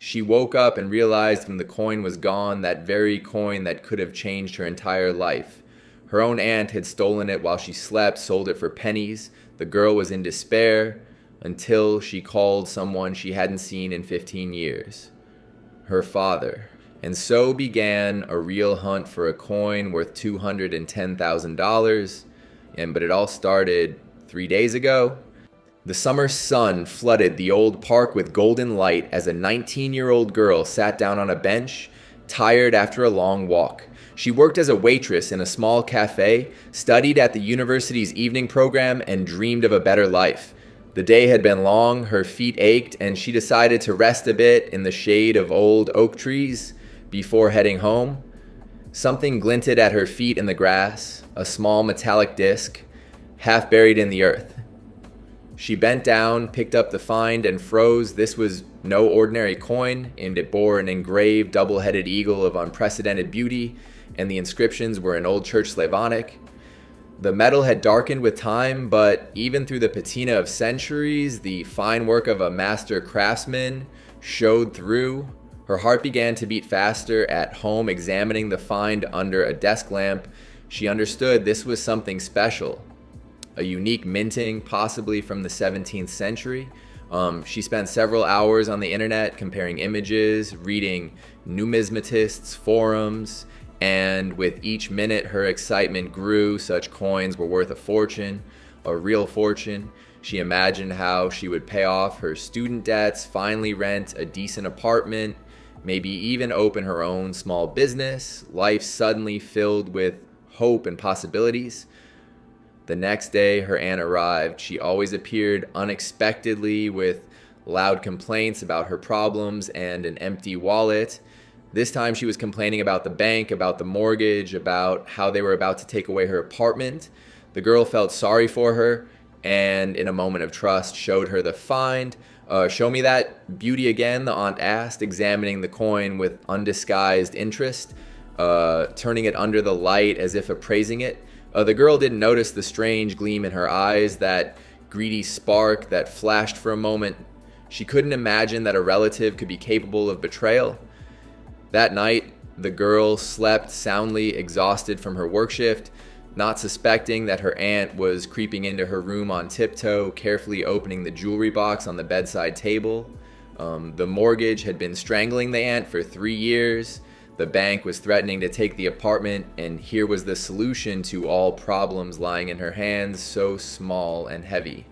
She woke up and realized when the coin was gone, that very coin that could have changed her entire life. Her own aunt had stolen it while she slept, sold it for pennies. The girl was in despair until she called someone she hadn't seen in 15 years, her father. And so began a real hunt for a coin worth $210,000. But it all started 3 days ago. The summer sun flooded the old park with golden light as a 19-year-old girl sat down on a bench, tired after a long walk. She worked as a waitress in a small cafe, studied at the university's evening program, and dreamed of a better life. The day had been long, her feet ached, and she decided to rest a bit in the shade of old oak trees before heading home. Something glinted at her feet in the grass, a small metallic disc, half buried in the earth. She bent down, picked up the find, and froze. This was no ordinary coin, and it bore an engraved double-headed eagle of unprecedented beauty, and the inscriptions were in Old Church Slavonic. The metal had darkened with time, but even through the patina of centuries, the fine work of a master craftsman showed through. Her heart began to beat faster. At home, examining the find under a desk lamp, she understood this was something special. A unique minting, possibly from the 17th century. She spent several hours on the internet comparing images, reading numismatists' forums, and with each minute her excitement grew. Such coins were worth a fortune, a real fortune. She imagined how she would pay off her student debts, finally rent a decent apartment, maybe even open her own small business. Life suddenly filled with hope and possibilities. The next day, her aunt arrived. She always appeared unexpectedly with loud complaints about her problems and an empty wallet. This time she was complaining about the bank, about the mortgage, about how they were about to take away her apartment. The girl felt sorry for her and, in a moment of trust, showed her the find. Show me that beauty again, the aunt asked, examining the coin with undisguised interest, turning it under the light as if appraising it. The girl didn't notice the strange gleam in her eyes, that greedy spark that flashed for a moment. She couldn't imagine that a relative could be capable of betrayal. That night, the girl slept soundly, exhausted from her work shift, not suspecting that her aunt was creeping into her room on tiptoe, carefully opening the jewelry box on the bedside table. The mortgage had been strangling the aunt for 3 years. The bank was threatening to take the apartment, and here was the solution to all problems lying in her hands, so small and heavy.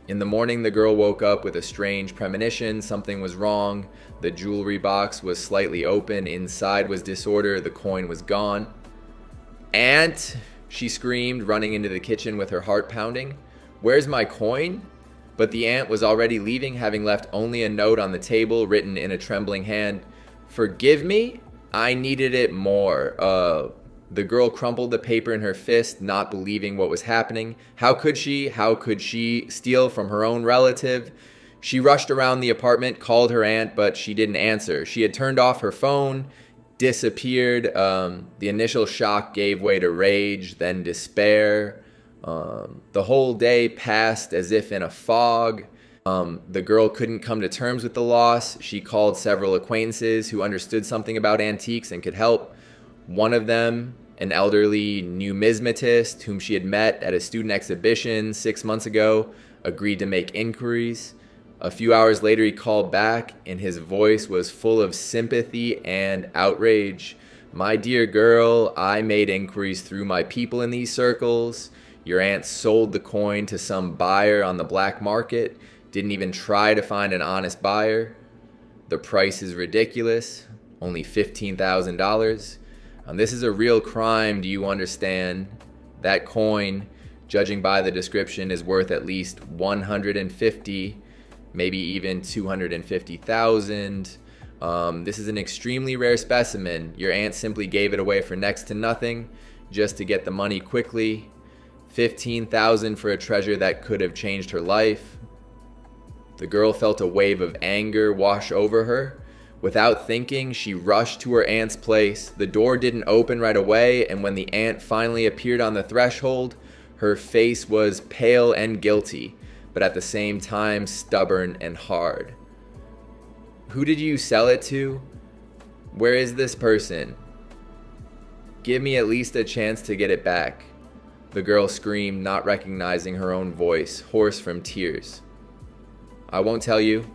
In the morning, the girl woke up with a strange premonition. Something was wrong. The jewelry box was slightly open. Inside was disorder. The coin was gone. "Aunt!" she screamed, running into the kitchen with her heart pounding. "Where's my coin?" But the aunt was already leaving, having left only a note on the table written in a trembling hand. "Forgive me? I needed it more." The girl crumpled the paper in her fist, not believing what was happening. How could she? How could she steal from her own relative? She rushed around the apartment, called her aunt, but she didn't answer. She had turned off her phone, disappeared. The initial shock gave way to rage, then despair. The whole day passed as if in a fog. The girl couldn't come to terms with the loss. She called several acquaintances who understood something about antiques and could help. One of them, an elderly numismatist whom she had met at a student exhibition 6 months ago, agreed to make inquiries. A few hours later, he called back, and his voice was full of sympathy and outrage. "My dear girl, I made inquiries through my people in these circles. Your aunt sold the coin to some buyer on the black market. Didn't even try to find an honest buyer. The price is ridiculous, only $15,000. This is a real crime, do you understand? That coin, judging by the description, is worth at least 150, maybe even 250,000. This is an extremely rare specimen. Your aunt simply gave it away for next to nothing, just to get the money quickly. 15,000 for a treasure that could have changed her life." The girl felt a wave of anger wash over her. Without thinking, she rushed to her aunt's place. The door didn't open right away, and when the aunt finally appeared on the threshold, her face was pale and guilty, but at the same time stubborn and hard. Who did you sell it to? Where is this person? Give me at least a chance to get it back. The girl screamed, not recognizing her own voice, hoarse from tears. I won't tell you.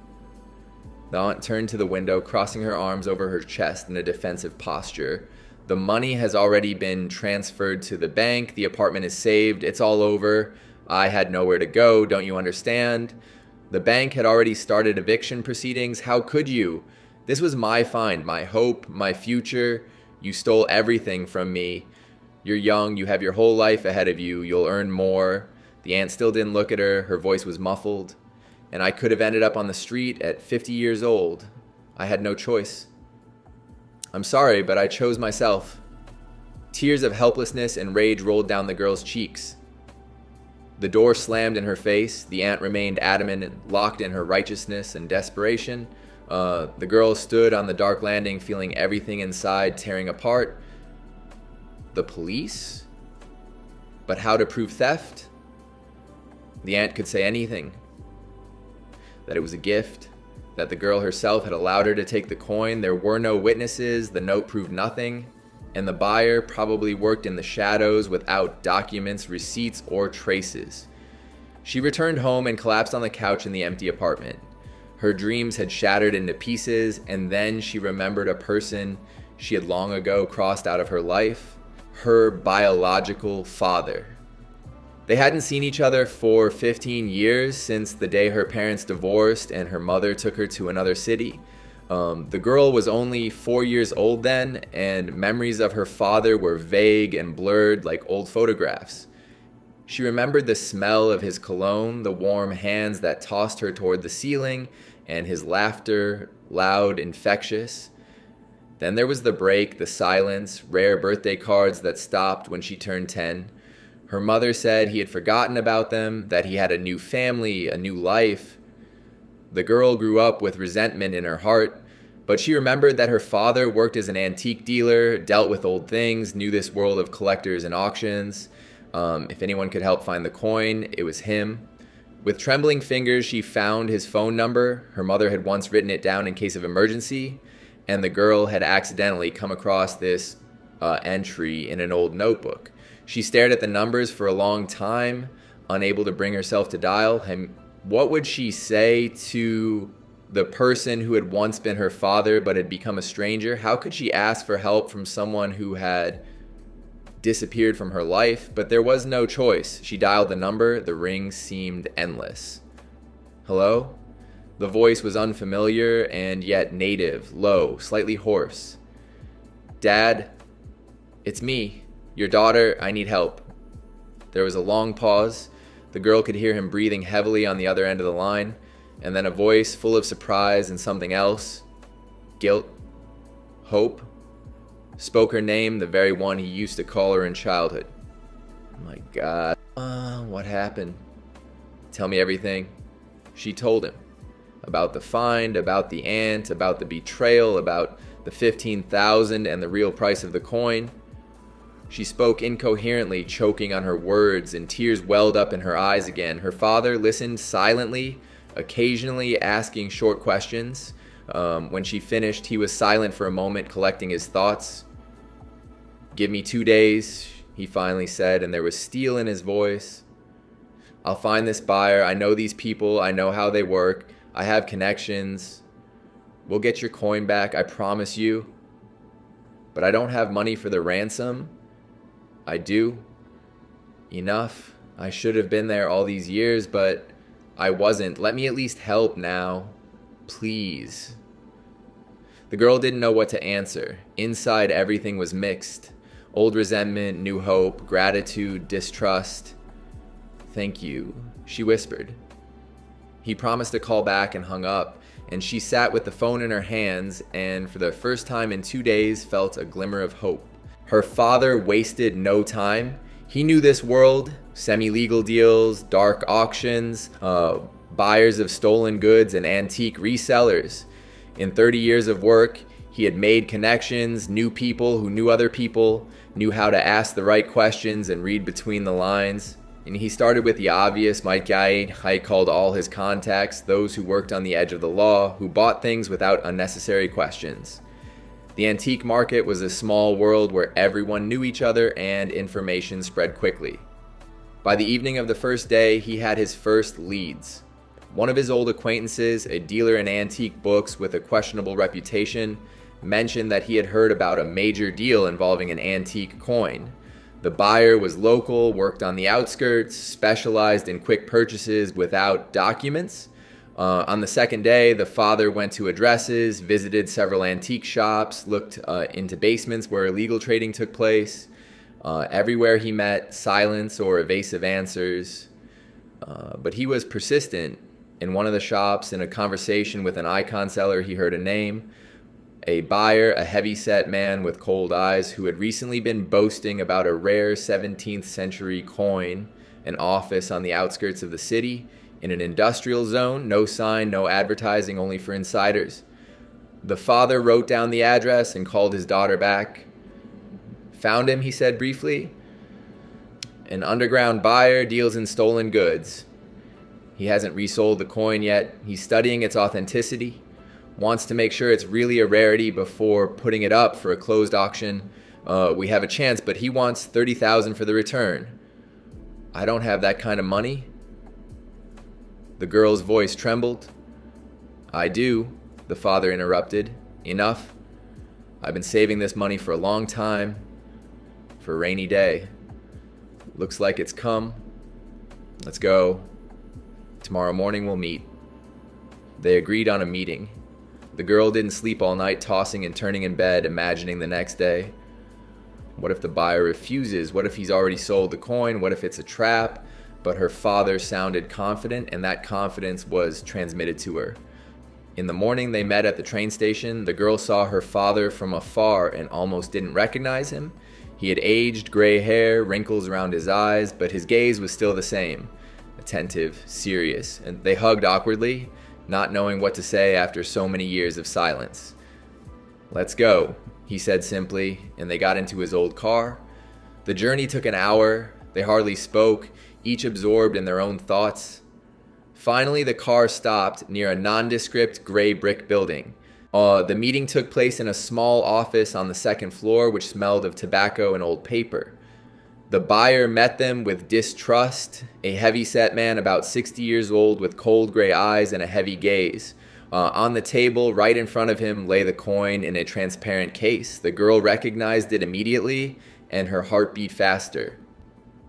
The aunt turned to the window, crossing her arms over her chest in a defensive posture. The money has already been transferred to the bank. The apartment is saved. It's all over. I had nowhere to go. Don't you understand? The bank had already started eviction proceedings. How could you? This was my find, my hope, my future. You stole everything from me. You're young. You have your whole life ahead of you. You'll earn more. The aunt still didn't look at her. Her voice was muffled. And I could have ended up on the street at 50 years old. I had no choice. I'm sorry, but I chose myself. Tears of helplessness and rage rolled down the girl's cheeks. The door slammed in her face. The aunt remained adamant and locked in her righteousness and desperation. The girl stood on the dark landing, feeling everything inside tearing apart. The police? But how to prove theft? The aunt could say anything. That it was a gift, that the girl herself had allowed her to take the coin. There were no witnesses, the note proved nothing, and the buyer probably worked in the shadows without documents, receipts, or traces. She returned home and collapsed on the couch in the empty apartment. Her dreams had shattered into pieces, and then she remembered a person she had long ago crossed out of her life, her biological father. They hadn't seen each other for 15 years since the day her parents divorced and her mother took her to another city. The girl was only 4 years old then, and memories of her father were vague and blurred like old photographs. She remembered the smell of his cologne, the warm hands that tossed her toward the ceiling, and his laughter, loud, infectious. Then there was the break, the silence, rare birthday cards that stopped when she turned 10. Her mother said he had forgotten about them, that he had a new family, a new life. The girl grew up with resentment in her heart, but she remembered that her father worked as an antique dealer, dealt with old things, knew this world of collectors and auctions. If anyone could help find the coin, it was him. With trembling fingers, she found his phone number. Her mother had once written it down in case of emergency, and the girl had accidentally come across this entry in an old notebook. She stared at the numbers for a long time, unable to bring herself to dial. And what would she say to the person who had once been her father but had become a stranger? How could she ask for help from someone who had disappeared from her life? But there was no choice. She dialed the number. The ring seemed endless. Hello? The voice was unfamiliar and yet native, low, slightly hoarse. Dad, it's me. Your daughter, I need help. There was a long pause. The girl could hear him breathing heavily on the other end of the line, and then a voice full of surprise and something else, guilt, hope, spoke her name, the very one he used to call her in childhood. Oh my God. What happened? Tell me everything. She told him. About the find, about the aunt, about the betrayal, about the $15,000 and the real price of the coin. She spoke incoherently, choking on her words, and tears welled up in her eyes again. Her father listened silently, occasionally asking short questions. When she finished, he was silent for a moment, collecting his thoughts. Give me 2 days, he finally said, and there was steel in his voice. I'll find this buyer. I know these people. I know how they work. I have connections. We'll get your coin back, I promise you. But I don't have money for the ransom. I do. Enough. I should have been there all these years, but I wasn't. Let me at least help now. Please. The girl didn't know what to answer. Inside, everything was mixed. Old resentment, new hope, gratitude, distrust. Thank you, she whispered. He promised to call back and hung up, and she sat with the phone in her hands and for the first time in 2 days felt a glimmer of hope. Her father wasted no time. He knew this world, semi-legal deals, dark auctions, buyers of stolen goods and antique resellers. In 30 years of work, he had made connections, knew people who knew other people, knew how to ask the right questions and read between the lines. And he started with the obvious. Mike called all his contacts, those who worked on the edge of the law, who bought things without unnecessary questions. The antique market was a small world where everyone knew each other and information spread quickly. By the evening of the first day, he had his first leads. One of his old acquaintances, a dealer in antique books with a questionable reputation, mentioned that he had heard about a major deal involving an antique coin. The buyer was local, worked on the outskirts, specialized in quick purchases without documents. On the second day, the father went to addresses, visited several antique shops, looked into basements where illegal trading took place. Everywhere he met, silence or evasive answers. But he was persistent. In one of the shops, in a conversation with an icon seller, he heard a name. A buyer, a heavy-set man with cold eyes who had recently been boasting about a rare 17th century coin, an office on the outskirts of the city, in an industrial zone, no sign, no advertising, only for insiders. The father wrote down the address and called his daughter back. Found him, he said briefly. An underground buyer deals in stolen goods. He hasn't resold the coin yet. He's studying its authenticity. Wants to make sure it's really a rarity before putting it up for a closed auction. We have a chance, but he wants $30,000 for the return. I don't have that kind of money. The girl's voice trembled. I do, the father interrupted. Enough. I've been saving this money for a long time, for a rainy day. Looks like it's come. Let's go. Tomorrow morning we'll meet. They agreed on a meeting. The girl didn't sleep all night, tossing and turning in bed, imagining the next day. What if the buyer refuses? What if he's already sold the coin? What if it's a trap? But her father sounded confident, and that confidence was transmitted to her. In the morning, they met at the train station. The girl saw her father from afar and almost didn't recognize him. He had aged, gray hair, wrinkles around his eyes, but his gaze was still the same. Attentive, serious, and they hugged awkwardly, not knowing what to say after so many years of silence. Let's go, he said simply, and they got into his old car. The journey took an hour. They hardly spoke, each absorbed in their own thoughts. Finally, the car stopped near a nondescript gray brick building. The meeting took place in a small office on the second floor, which smelled of tobacco and old paper. The buyer met them with distrust, a heavy-set man about 60 years old with cold gray eyes and a heavy gaze. On the table, right in front of him, lay the coin in a transparent case. The girl recognized it immediately, and her heart beat faster.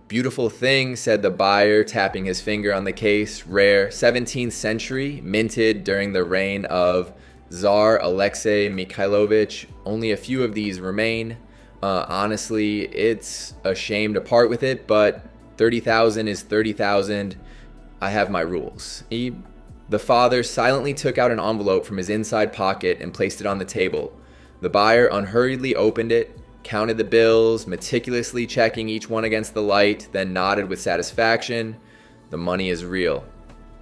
Beautiful thing, said the buyer, tapping his finger on the case. Rare, 17th century, minted during the reign of Tsar Alexei Mikhailovich. Only a few of these remain. Honestly, it's a shame to part with it, but 30,000 is 30,000. I have my rules. The father silently took out an envelope from his inside pocket and placed it on the table. The buyer unhurriedly opened it, counted the bills, meticulously checking each one against the light, then nodded with satisfaction. The money is real.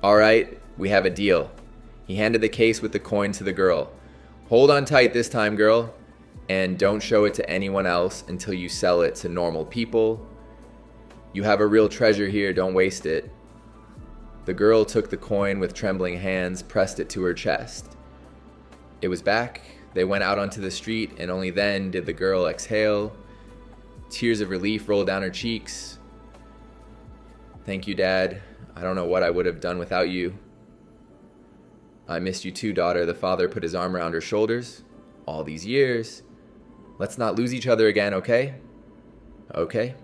All right, we have a deal. He handed the case with the coin to the girl. Hold on tight this time, girl. And don't show it to anyone else until you sell it to normal people. You have a real treasure here, don't waste it. The girl took the coin with trembling hands, pressed it to her chest. It was back. They went out onto the street, and only then did the girl exhale. Tears of relief rolled down her cheeks. Thank you, Dad. I don't know what I would have done without you. I missed you too, daughter. The father put his arm around her shoulders. All these years. Let's not lose each other again, okay? Okay.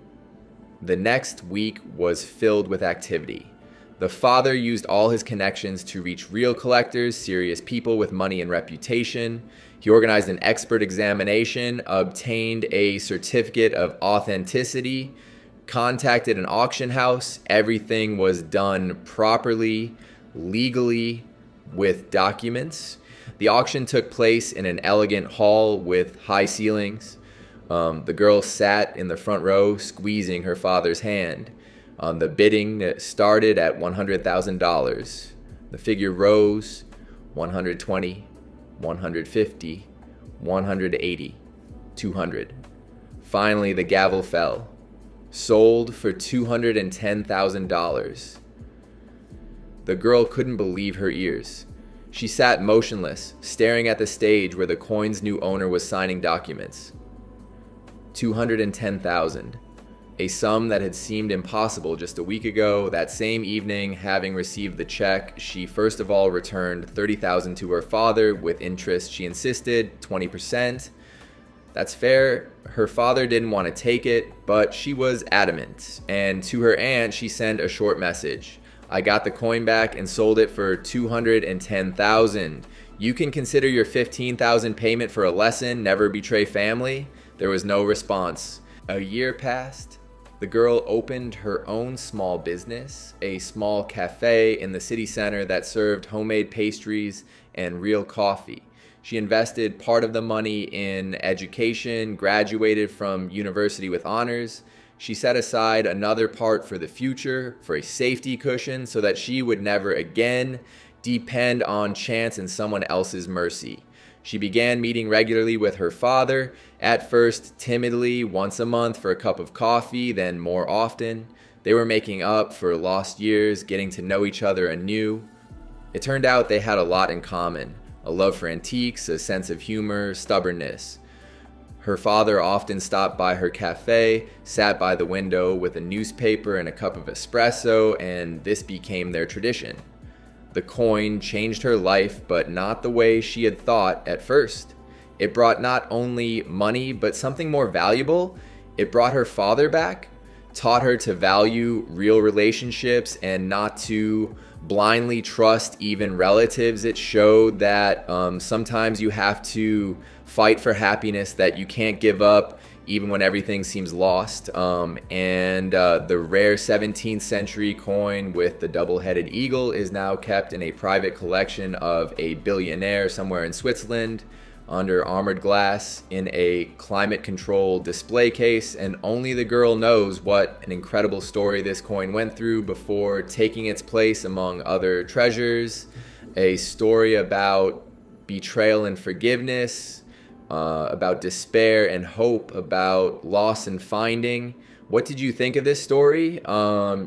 The next week was filled with activity. The father used all his connections to reach real collectors, serious people with money and reputation. He organized an expert examination, obtained a certificate of authenticity, contacted an auction house. Everything was done properly, legally, with documents. The auction took place in an elegant hall with high ceilings. The girl sat in the front row, squeezing her father's hand. The bidding started at $100,000. The figure rose, 120, 150, 180, 200. Finally, the gavel fell. sold for $210,000. The girl couldn't believe her ears. She sat motionless, staring at the stage where the coin's new owner was signing documents. $210,000, a sum that had seemed impossible just a week ago. That same evening, having received the check, she first of all returned $30,000 to her father with interest. She insisted 20%. That's fair. Her father didn't want to take it, but she was adamant. And to her aunt, she sent a short message. I got the coin back and sold it for $210,000. You can consider your $15,000 payment for a lesson. Never betray family. There was no response. A year passed. The girl opened her own small business, a small cafe in the city center that served homemade pastries and real coffee. She invested part of the money in education, graduated from university with honors. She set aside another part for the future, for a safety cushion, so that she would never again depend on chance and someone else's mercy. She began meeting regularly with her father, at first timidly, once a month for a cup of coffee, then more often. They were making up for lost years, getting to know each other anew. It turned out they had a lot in common: a love for antiques, a sense of humor, stubbornness. Her father often stopped by her cafe, sat by the window with a newspaper and a cup of espresso, and this became their tradition. The coin changed her life, but not the way she had thought at first. It brought not only money, but something more valuable. It brought her father back, taught her to value real relationships and not to blindly trust even relatives. It showed that sometimes you have to fight for happiness, that you can't give up even when everything seems lost. The rare 17th century coin with the double-headed eagle is now kept in a private collection of a billionaire somewhere in Switzerland under armored glass in a climate-controlled display case, and only the girl knows what an incredible story this coin went through before taking its place among other treasures. A story about betrayal and forgiveness, about despair and hope, about loss and finding. What did you think of this story?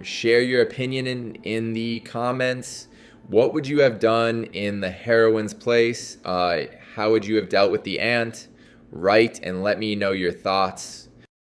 Share your opinion in the comments. What would you have done in the heroine's place? How would you have dealt with the aunt? Write and let me know your thoughts.